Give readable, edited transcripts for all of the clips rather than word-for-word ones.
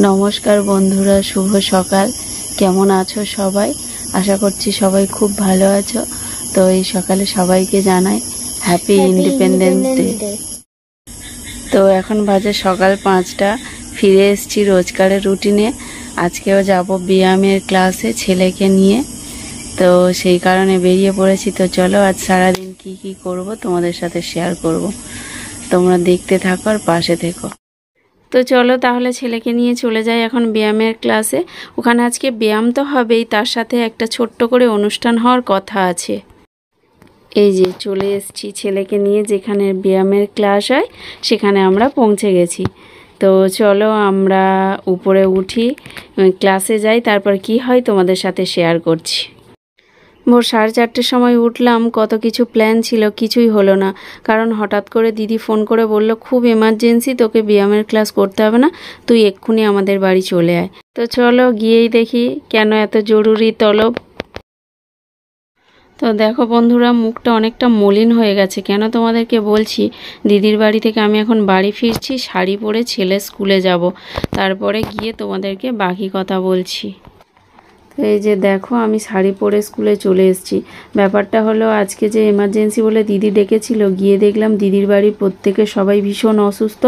নমস্কার বন্ধুরা, শুভ সকাল। কেমন আছো সবাই? আশা করছি সবাই খুব ভালো আছো। তো এই সকালে সবাইকে জানাই হ্যাপি ইন্ডিপেন্ডেন্স ডে। তো এখন বাজে সকাল 5টা, ফিরে এসেছি রোজকারের রুটিনে। আজকেও যাব ব্যায়ামের ক্লাসে ছেলেকে নিয়ে, তো সেই কারণে বেরিয়ে পড়েছি। তো চলো আজ সারাদিন কি কি করব তোমাদের সাথে শেয়ার করব, তোমরা দেখতে থাকো আর পাশে থেকো। তো চলো তাহলে ছেলেকে নিয়ে চলে যাই এখন ব্যায়ামের ক্লাসে। ওখানে আজকে ব্যায়াম তো হবেই, তার সাথে একটা ছোট্ট করে অনুষ্ঠান হওয়ার কথা আছে। এই যে চলে এসেছি ছেলেকে নিয়ে, যেখানে ব্যায়ামের ক্লাস হয় সেখানে আমরা পৌঁছে গেছি। তো চলো আমরা উপরে উঠি, ক্লাসে যাই, তারপর কি হয় তোমাদের সাথে শেয়ার করছি। ভোর 4:30টার সময় উঠলাম। কত কিছু প্ল্যান ছিল, কিছুই হলো না। কারণ হঠাৎ করে দিদি ফোন করে বলল, খুব এমার্জেন্সি, তোকে ব্যায়ামের ক্লাস করতে হবে না, তুই এক্ষুনি আমাদের বাড়ি চলে আয়। তো চলো গিয়েই দেখি কেন এত জরুরি তলব। তো দেখো বন্ধুরা, মুখটা অনেকটা মলিন হয়ে গেছে। কেন তোমাদেরকে বলছি, দিদির বাড়ি থেকে আমি এখন বাড়ি ফিরছি, শাড়ি পরে ছেলে স্কুলে যাব, তারপরে গিয়ে তোমাদেরকে বাকি কথা বলছি। এই যে দেখো, আমি শাড়ি পরে স্কুলে চলে এসেছি। ব্যাপারটা হলো, আজকে যে এমার্জেন্সি বলে দিদি ডেকেছিল, গিয়ে দেখলাম দিদির বাড়ির প্রত্যেকে সবাই ভীষণ অসুস্থ,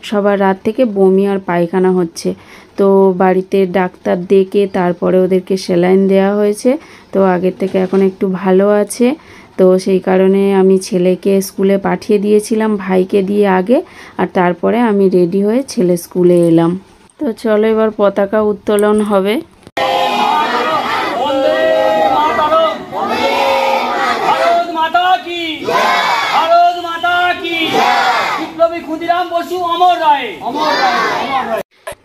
সবার রাত থেকে বমি আর পায়খানা হচ্ছে। তো বাড়িতে ডাক্তার ডেকে তারপরে ওদেরকে স্যালাইন দেওয়া হয়েছে। তো আগের থেকে এখন একটু ভালো আছে। তো সেই কারণে আমি ছেলেকে স্কুলে পাঠিয়ে দিয়েছিলাম ভাইকে দিয়ে আগে, আর তারপরে আমি রেডি হয়ে ছেলে স্কুলে এলাম। তো চলো এবার পতাকা উত্তোলন হবে।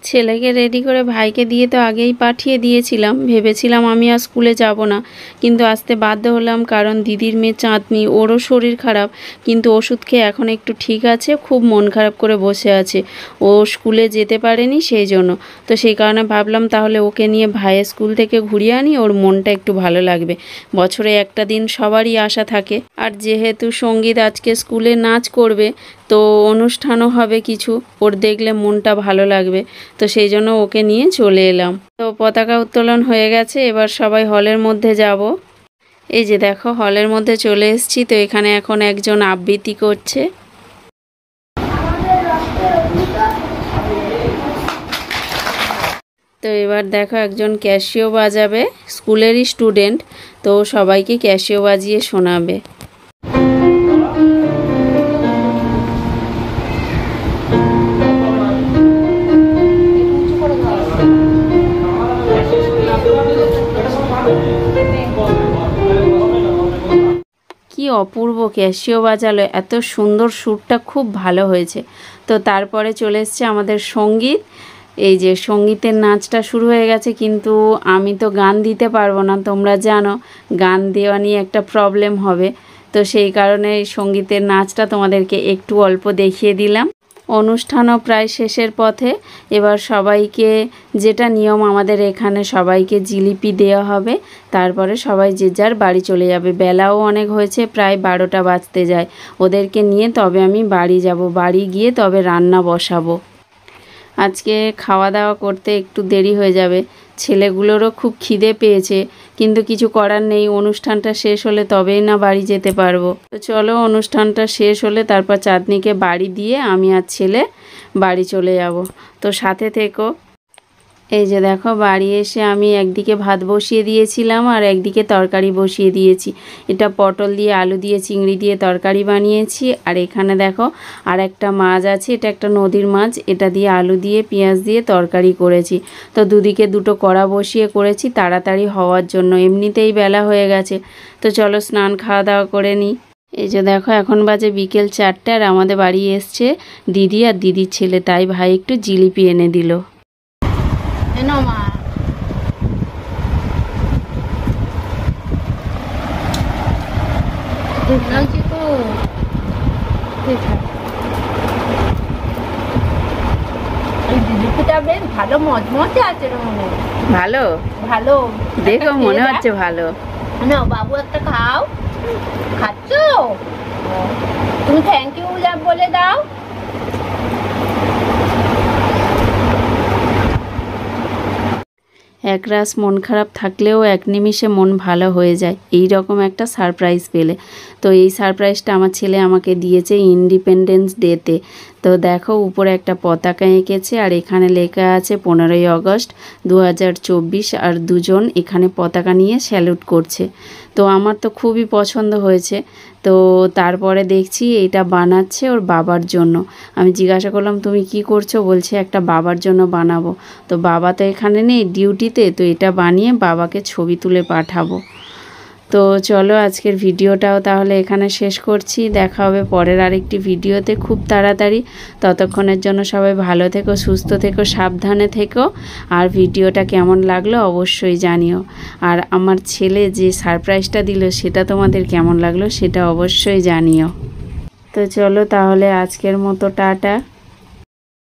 ছেলেকে রেডি করে ভাইকে দিয়ে তো আগেই পাঠিয়ে দিয়েছিলাম, ভেবেছিলাম আমি আর স্কুলে যাব না, কিন্তু আসতে বাধ্য হলাম, কারণ দিদির মেয়ে চাঁদনি, ওরও শরীর খারাপ, কিন্তু ওষুধ খেয়ে এখন একটু ঠিক আছে, খুব মন খারাপ করে বসে আছে, ও স্কুলে যেতে পারেনি সেই জন্য। তো সেই কারণে ভাবলাম তাহলে ওকে নিয়ে ভাইয়ের স্কুল থেকে ঘুরিয়ে আনি, ওর মনটা একটু ভালো লাগবে। বছরে একটা দিন সবারই আশা থাকে, আর যেহেতু সঙ্গীত আজকে স্কুলে নাচ করবে, তো অনুষ্ঠানও হবে কিছু, ওর দেখলে মনটা ভালো লাগবে, তো সেই জন্য ওকে নিয়ে চলে এলাম। তো পতাকা উত্তোলন হয়ে গেছে, এবার সবাই হলের মধ্যে যাব। এই যে দেখো, হলের মধ্যে চলে এসেছি। তো এখানে এখন একজন আবৃত্তি করছে। তো এবার দেখো, একজন ক্যাসিও বাজাবে, স্কুলেরই স্টুডেন্ট, তো সবাইকে ক্যাসিও বাজিয়ে শোনাবে। কি অপূর্ব ক্যাসিও বাজালো, এত সুন্দর, সুরটা খুব ভালো হয়েছে। তো তারপরে চলে এসছে আমাদের সঙ্গীত। এই যে সঙ্গীতের নাচটা শুরু হয়ে গেছে, কিন্তু আমি তো গান দিতে পারবো না, তোমরা জানো গান দেওয়া নিয়ে একটা প্রবলেম হবে। তো সেই কারণে সঙ্গীতের নাচটা তোমাদেরকে একটু অল্প দেখিয়ে দিলাম। অনুষ্ঠানও প্রায় শেষের পথে। এবার সবাইকে, যেটা নিয়ম আমাদের এখানে, সবাইকে জিলিপি দেওয়া হবে, তারপরে সবাই যে যার বাড়ি চলে যাবে। বেলাও অনেক হয়েছে, প্রায় 12টা বাজতে যায়। ওদেরকে নিয়ে তবে আমি বাড়ি যাব, বাড়ি গিয়ে তবে রান্না বসাবো। আজকে খাওয়া দাওয়া করতে একটু দেরি হয়ে যাবে, ছেলেগুলোরও খুব খিদে পেয়েছে, কিন্তু কিছু করার নেই, অনুষ্ঠানটা শেষ হলে তবেই না বাড়ি যেতে পারবো। তো চলো, অনুষ্ঠানটা শেষ হলে তারপর চাঁদনিকে বাড়ি দিয়ে আমি আর ছেলে বাড়ি চলে যাব। তো সাথে থেকো। এই যে দেখো, বাড়ি এসে আমি একদিকে ভাত বসিয়ে দিয়েছিলাম আর একদিকে তরকারি বসিয়ে দিয়েছি। এটা পটল দিয়ে, আলু দিয়ে, চিংড়ি দিয়ে তরকারি বানিয়েছি। আর এখানে দেখো আর একটা মাছ আছে, এটা একটা নদীর মাছ, এটা দিয়ে আলু দিয়ে পেঁয়াজ দিয়ে তরকারি করেছি। তো দুদিকে দুটো কড়া বসিয়ে করেছি তাড়াতাড়ি হওয়ার জন্য, এমনিতেই বেলা হয়ে গেছে। তো চলো স্নান খাওয়া দাওয়া করে নিই। এই যে দেখো, এখন বাজে বিকেল 4টা, আর আমাদের বাড়ি এসছে দিদি আর দিদির ছেলে, তাই ভাই একটু জিলিপি এনে দিল। ভালো মজমজে আছে, ভালো ভালো দেখো, মনে হচ্ছে ভালো। না বাবু, একটা খাও। খাচ্ছ? তুমি থ্যাংক ইউ বলে দাও। একরাশ মন খারাপ থাকলেও এক নিমিষে মন ভালো হয়ে যায় এই রকম একটা সারপ্রাইজ পেলে। তো এই সারপ্রাইজটা আমার ছেলে আমাকে দিয়েছে ইন্ডিপেন্ডেন্স ডেতে। তো দেখো উপরে একটা পতাকা এঁকেছে আর এখানে লেখা আছে 15ই আগস্ট 2024 আর দুজন এখানে পতাকা নিয়ে স্যালুট করছে। তো আমার তো খুবই পছন্দ হয়েছে। তো তারপরে দেখছি এটা বানাচ্ছে ওর বাবার জন্য। আমি জিজ্ঞাসা করলাম তুমি কি করছো? বলছে একটা বাবার জন্য বানাবো। তো বাবা তো এখানে নেই ডিউটিতে, তো এটা বানিয়ে বাবাকে ছবি তুলে পাঠাবো। তো চলো আজকের ভিডিওটাও তাহলে এখানে শেষ করছি। দেখা হবে পরের আরেকটি ভিডিওতে খুব তাড়াতাড়ি। ততক্ষণের জন্য সবাই ভালো থেকো, সুস্থ থেকো, সাবধানে থেকো। আর ভিডিওটা কেমন লাগলো অবশ্যই জানিও। আর আমার ছেলে যে সারপ্রাইজটা দিল সেটা তোমাদের কেমন লাগলো সেটা অবশ্যই জানিও। তো চলো তাহলে আজকের মতো টাটা।